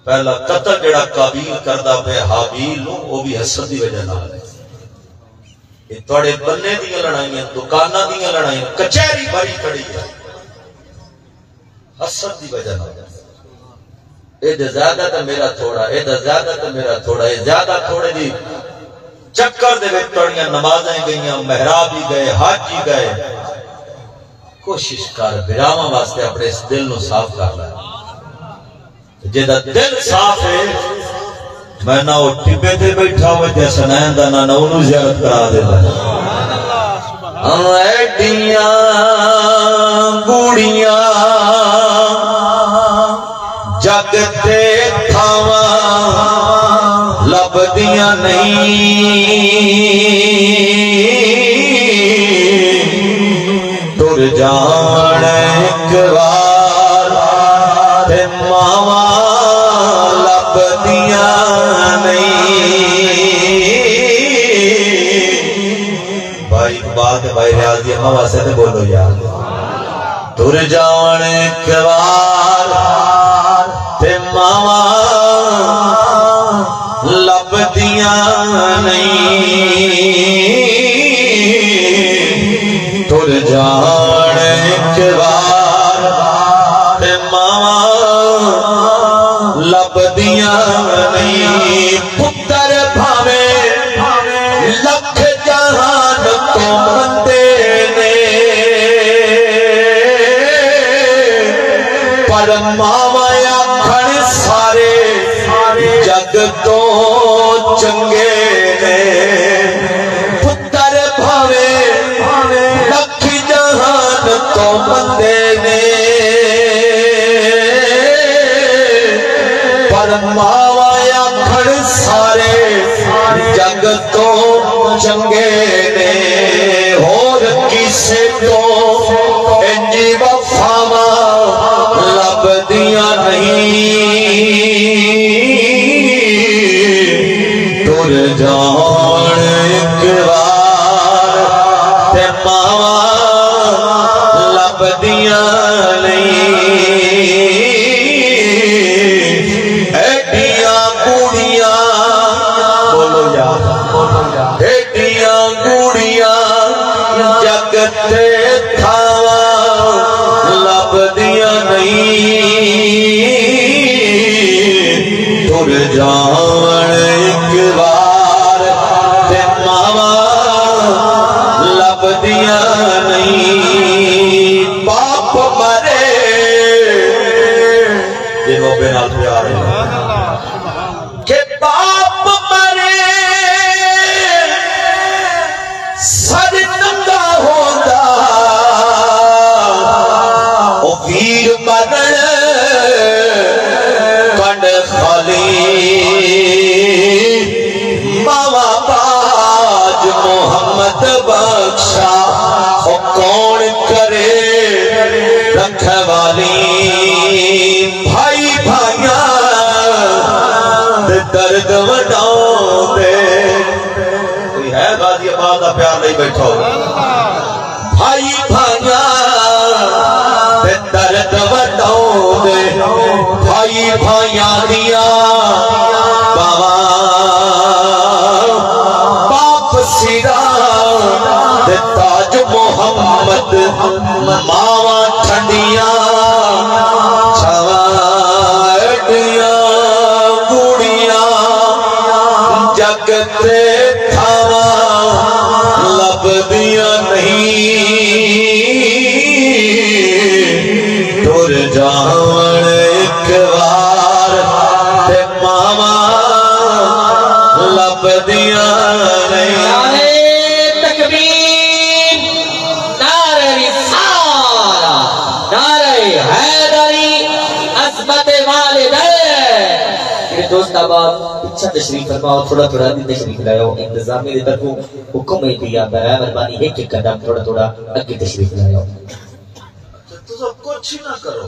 پہلا قتل جڑا قابیل کردہ پہ حابیل وہ بھی حسد دی وجہ نہ ہے یہ توڑے بننے دیاں لڑائیاں دکانہ دیاں لڑائیاں کچھری بھری کھڑی ہے حسد دی وجہ نہ ہے اے زیادہ تا میرا تھوڑا اے زیادہ تا میرا تھوڑا اے زیادہ تھوڑے دی چکر دے وچ توڑیاں نمازیں گئیاں محراب ہی گئے حج ہی گئے کوشش کر براواں واسطے اپنے اس دل نو صاف کر لے جیدہ دل صاف ہے میں نہ وہ ٹپے تے بیٹھا ہوئے تے سنین دا نہ انہوں زیارت کرا دے دا ایڈیاں گوڑیاں جگ تے تھاواں لب دیاں نہیں ٹر جان ایک بار تے ماواں لب دیاں نہیں بھائی بات بھائی ریاضی اماں واسے تے بولو یار ٹر جان ایک بار تے ماواں لب دیاں نہیں ٹر جان ایک بار تے ماواں لب دیاں نہیں پتر بھاوے لکھ جہان تو مندے نے پر ماواں آکھن سارے جگ تو چنگے نے پتر بھاوے لکھ جہان تو مندے نے پر ماواں آکھن سارے جگ تو چنگے نے اور کسے تو انجی وفاواں لب دیاں نہیں ٹر جان ایک بار تے ماواں لب دیاں نہیں ایڈیاں گوڑیاں بولو یار ایڈیاں گوڑیاں جگ تے تھاواں لب دیاں نہیں ٹر جان ایک بار تے ماواں لب دیاں نہیں باپ مرے جنہوں بے نال پیار ہے کہ باپ مرے سر ننگا ہوندہ او ویر مرن کنڈ خالی ماواں باج محمد بخشا او کون کرے رکھوالی بھائی بھائیاں درد وڈاؤں دے کوئی ہے غازی آباد دا پیار نہیں بیٹھا ہو بھائی بھائیاں درد وڈاؤں دے بھائی بھائیاں دیا باپ سیرا تاج محمد ماواں ٹھنڈیاں چھوڑیاں گوڑیاں جگ تے تھاواں لب دیاں نہیں ٹر جان ایک بار تے ماواں لب دیاں نہیں دوست آباد اچھا تشریف فرماؤ تھوڑا تھوڑا دی تشریف لائیو انتظامی دے طرفوں حکم ہے دیا برائے مربانی ایک ایک قدم تھوڑا تھوڑا اگے تشریف لائیو تو سب کچھ ہی نہ کرو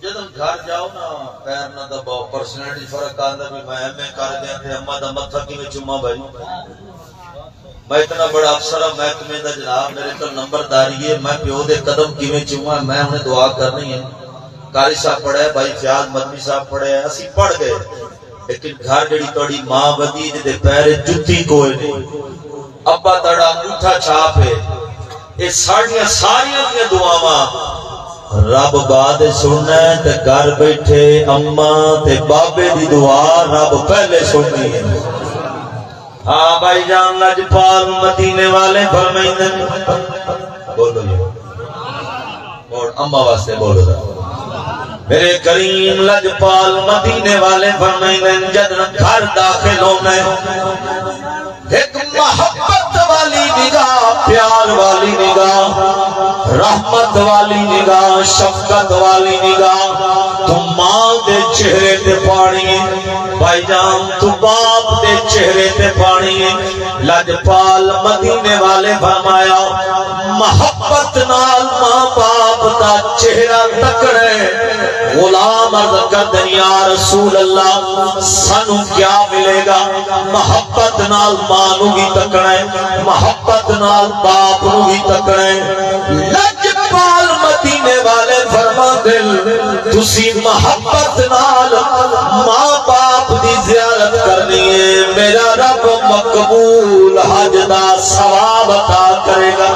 جدن گھر جاؤ نا پیر نہ دباؤ پرسنالٹی فرق آندہ بھی میں ایم اے کر گیا تھے اممہ دا متھا کی میں چمہ بھائی میں اتنا بڑا افسر محکمے دا جناب میرے تو نمبر داری ہے میں پیو دے قدم کی میں چمہ میں انہیں دعا کرنی ہے قاری صاحب پڑھے بھائی فیاض مدنی صاحب پڑھے اسی پڑھ گئے لیکن گھر جڑی توڑی ماں ودی دے پیرے جتی کوئی نہیں ابا تڑا انگوٹھا چھاپ ہے یہ ساریاں دیا دعاواں رب بعد سننا ہے تے گھر بیٹھے اماں تے بابے دی دعا رب پہلے سننی ہے ہاں بھائی جان لجپال مدینے والے فرمائیں بولو یہ اور اماں واسطے بولو دا میرے کریم لجپال مدینے والے فرمائیں جد گھر داخل ہونا ہے ایک محبت والی نگاہ پیار والی نگاہ رحمت والی نگاہ شفقت والی نگاہ تو ماں دے چہرے تے پانی بھائی جان تو باپ دے چہرے تے پانی لجپال مدینے والے فرمایا محبت نال ماں باپ دا چہرہ تکڑے غلام عرض کردن یا رسول اللہ سانو کیا ملے گا محبت نال مانو بھی تکڑے محبت نال باپ نو بھی تکڑے لجپال مدینے والے فرما دل تسی محبت نال ماں باپ دی زیارت کرنی ہے میرا رب مقبول حج دا ثواب عطا کرے گا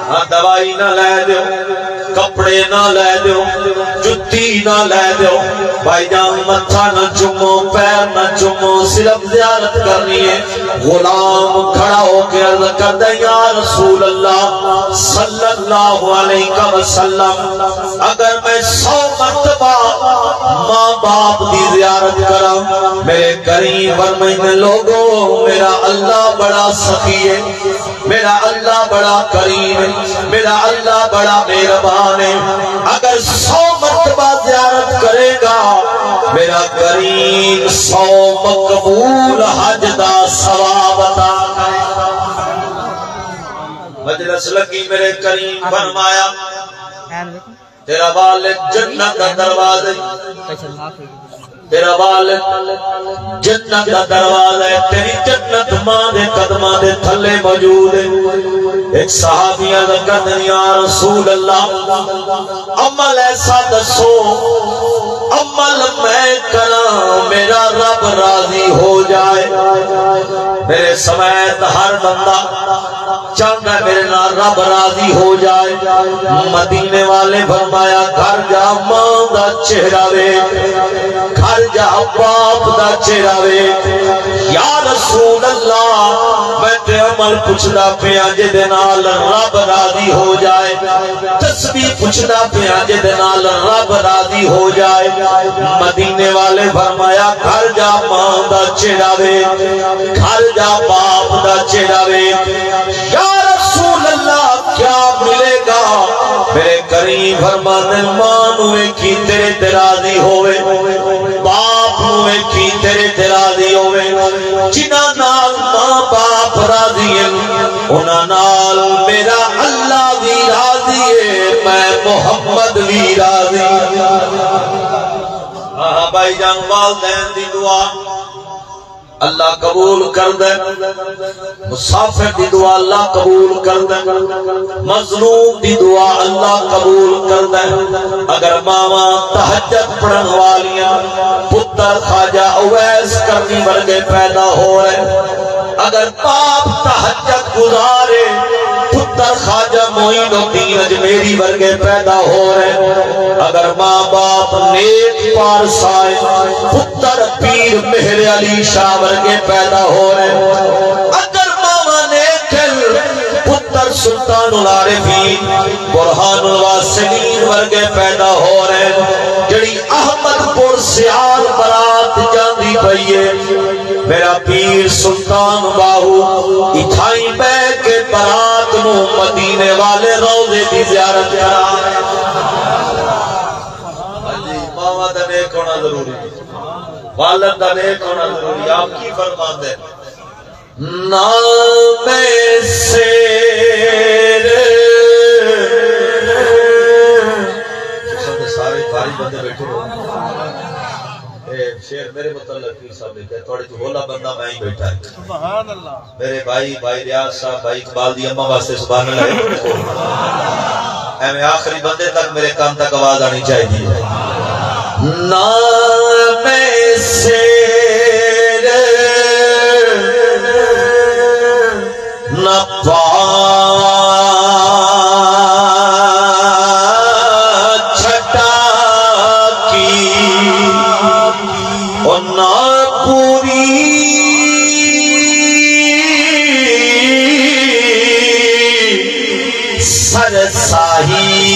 ہاں دوائی نہ لے دیو کپڑے نہ لے دیو جتی نہ لے دیو بھائی جان متھا نہ چمو پیر نہ چمو صرف زیارت کرنی ہے غلام کھڑا ہو کے عرض کردہ یا رسول اللہ صلی اللہ علیہ وسلم اگر میں 100 مرتبہ ماں باپ دی زیارت کرا میرے کریم فرمائیں لوگوں میرا اللہ بڑا سخی ہے میرا اللہ بڑا کریم ہے میرا اللہ بڑا مہربان ہے اگر 100 مرتبہ زیارت کرے گا میرا کریم 100 مقبول حج دا ثواب عطا کرے گا مجلس لگی میرے کریم فرمایا تیرا والد جنت کا دروازہ تیرا والد جنت کا دروازہ ہے تیری جنت ماں دے قدماں دے تھلے موجود ہے ایک صحابیہ ذکر یا رسول اللہ عمل ایسا دسو عمل میں کرا میرا رب راضی ہو جائے میرے سمیت ہر بندہ چاہتا ہے میرے نال رب راضی ہو جائے مدینے والے فرمایا گھر جا ماں دا چہرہ ویکھ گھر جا باپ دا چہرہ ویکھ یا رسول اللہ میں تے عمل پچھدا پیا جے نال رب راضی ہو جائے تسبیح پچھدا پیا جے نال رب راضی ہو جائے مدینے والے فرمایا گھر جا ماں دا چہرہ ویکھ گھر جا باپ دا چہرہ ویکھ یا رسول اللہ کیا ملے گا میرے کریم فرمانے ماں نوے کی تیرے تراضی ہوئے باپ نوے کی تیرے راضی ہوئے جنہ نال ماں باپ راضی ہیں انہ نال میرا اللہ بھی راضی ہے میں محمد بھی راضی ہاں بھائی جان والدین دی دعا اللہ قبول کر دے مسافر دی دعا اللہ قبول کر دے مظلوم دی دعا اللہ قبول کر دے اگر ماما تہجد پڑھن والیاں پتر خواجہ اویس کرنی ورگے پیدا ہو رہے اگر باپ تہجد گزارے پتر خواجہ معین الدین اجمیری ورگے پیدا ہو رہے اگر ماں باپ نیک پارسائے پتر پیر مہر علی شاہ ورگے پیدا ہو رہے اگر ماما نیک پتر سلطان العارفین برہان الواسلین ورگے پیدا ہو رہے جڑی احمد پور سیال برات جاندی پئیے میرا پیر سلطان باہو اتھائی بے کے برات نو مدینے والے روزے دی زیارت کرا ماما دا نیک ہونا ضروری والد دا نیک ہونا ضروری آپ کی فرمان دے نام سیر سارے بھاری بندے بیٹھے ہو شیر میرے متعلق پیر صاحب نے کہا تھوڑے تو بولا بندہ میں ہی بیٹھا ہے سبحان اللہ میرے بھائی ریاض صاحب بھائی اقبال دی اماں واسطے سبحان اللہ میں آخری بندے تک میرے کام تک آواز آنی چاہیے نام سیر نہ چھٹا کی اور نہ پوری سرساہی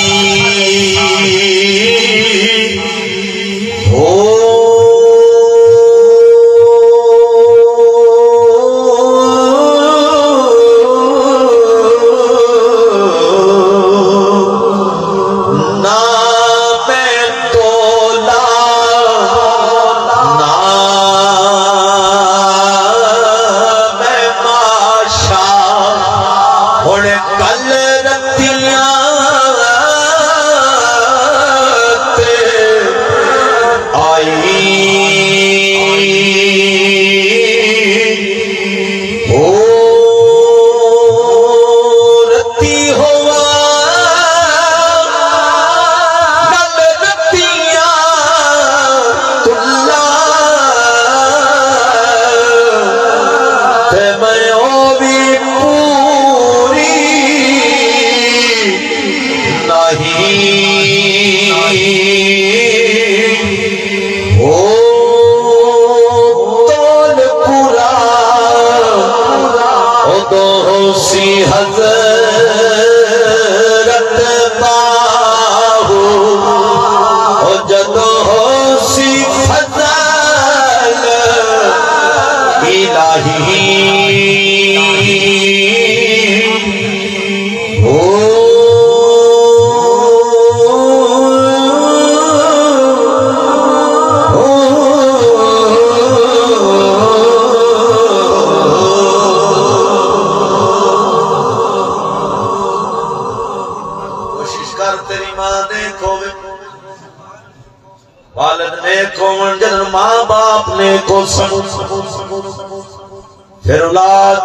پھر اولاد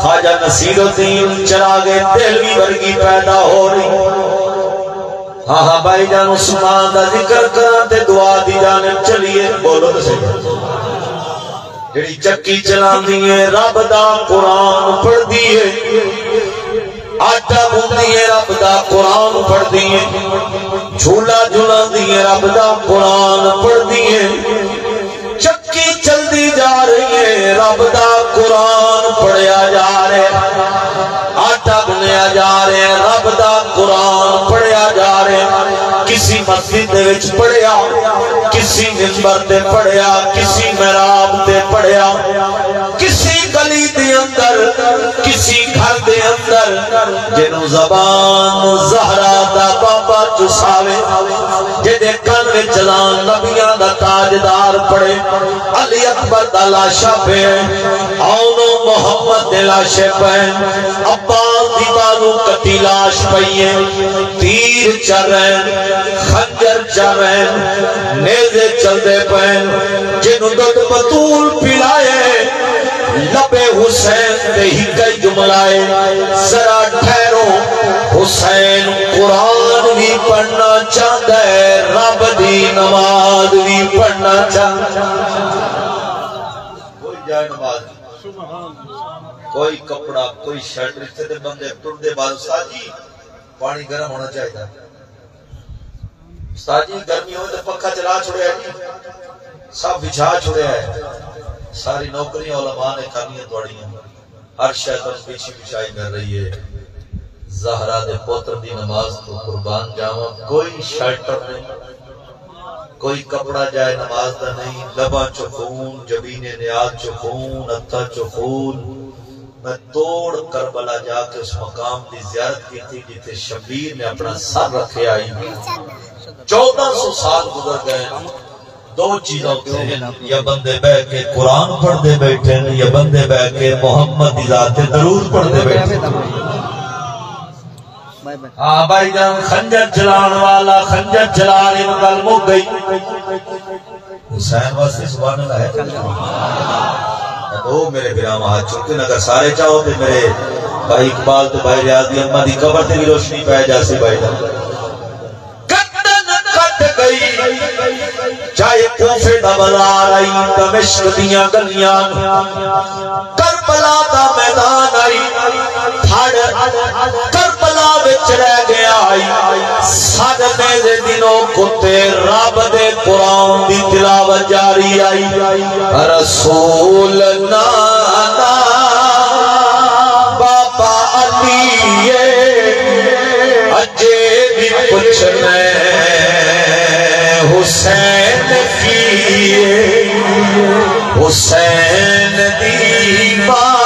خواجہ نصیر الدین چراغ دہلوی ورگی پیدا ہو رہی ہاں بھائی جان عثمان دا ذکر کراتے دعا دی جانب چلیے بولو تو صحیح جڑی چکی چلان دیئے رب دا قرآن پڑھ دیئے آٹا بھون دیئے رب دا قرآن پڑھ دیئے جھولا جھولا دیئے رب دا قرآن پڑھ دیئے چکی چل دی جا رہی ہے رب دا قرآن پڑھیا جا رہے آٹا بنیا جا رہے رب دا قرآن پڑھیا جا رہے کسی مسجد دے وچ پڑھیا کسی منبر تے پڑھیا کسی محراب تے پڑھیا کسی گلی دے اندر کسی گھر دے اندر جنوں زبان زہرا دا بابا چساوے جدے کن وچ جلان نبیاں دا تاجدار پڑھے علی اکبر دا لاشا پہ آنو محمد دے لاشے پہ عباس دی بازو کٹی لاش پئیے تیر چل رہے خنجر چل رہے نیزے چل دے پہ جنوں دودھ بطول پلائے لبے حسین دے ہی کئی جملائے ذرا ٹھہرو حسین قرآن بھی پڑھنا چاہتا ہے رب دی نماز بھی پڑھنا چاہتا ہے کوئی جائے نماز کوئی کپڑا کوئی شرٹ رکھتے تھے بندے ٹر دے بعد استاد جی پانی گرم ہونا چاہیے استاد جی گرمی ہوئے تو پکھا چلا چھوڑے ہے سب بچھا چھوڑے ہے ساری نوکریاں علماء نے کرنی ہیں توڑی ہیں ہر شیطان پیچھے بچھائی کر رہی ہے زہرا دے پوتر دی نماز تو قربان جاواں کوئی شرٹر نہیں کوئی کپڑا جائے نماز دا نہیں لبا چو خون جبین نیاز چو خون اتھا چو خون میں توڑ کربلا جا کے اس مقام دی زیارت کی تھی جتے شبیر نے اپنا سر رکھے آئی 1400 سال گزر گئے دو چیزوں کے یا بندے بہ کے قرآن پڑھ دے بیٹھے یا بندے بہ کے محمد دی ذات درود پڑھ دے بیٹھے بھائی جان خنجر چلان والا خنجر چلا رہی مگل مک گئی حسین واسطے سبحان اللہ ہے دو میرے گرام ہاتھ چلکن اگر سارے چاہو تو میرے بھائی اقبال تو بھائی ریاضی امہ دی قبر تے بھی روشنی پہ جاسی بھائی جان کوفے دا بازار آئی دمشق دیاں گلیاں کربلا دا میدان آئی کربلا وچ رہ گیا آئی سجدے دے دنوں کتے رب دے قرآن دی تلاوت جاری آئی رسول نانا بابا علی اجے بھی پوچھنے حسین کی حسین دی ماں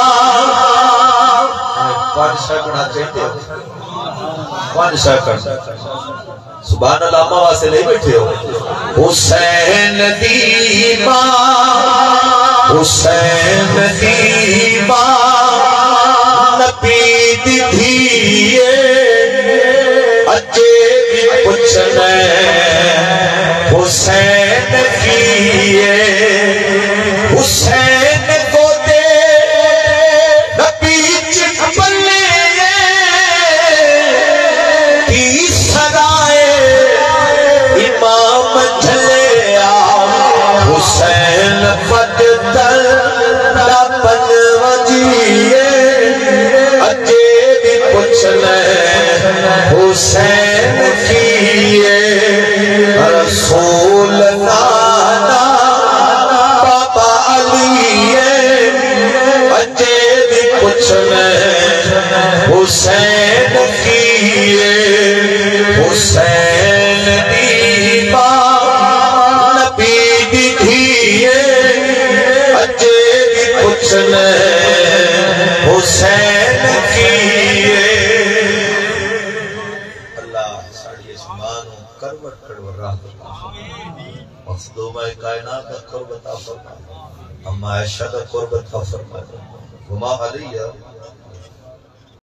پانچ سیکنڈ چاہتے ہو پانچ سیکنڈ سبحان اللہ ماں واسے لے بیٹھے ہو حسین دی ماں حسین دی ماں نبی دی دھیے اجے بھی پوچھنے حسین کیے حسین کو دے نبی چپلے کی سرائے امام جھلیا حسین بدتر لپن وجیے اجے بھی پوچھنے حسین کیے رسول نانا بابا علی اجے بھی پوچھنے حسین کیے حسین دی ماں نبی دی دھیے اجے بھی پوچھنے حسین کیے کروٹ کروٹ راہ مخدومہ کائنات کا قربت فرما اما عائشہ کا قربت فرما گما علیہ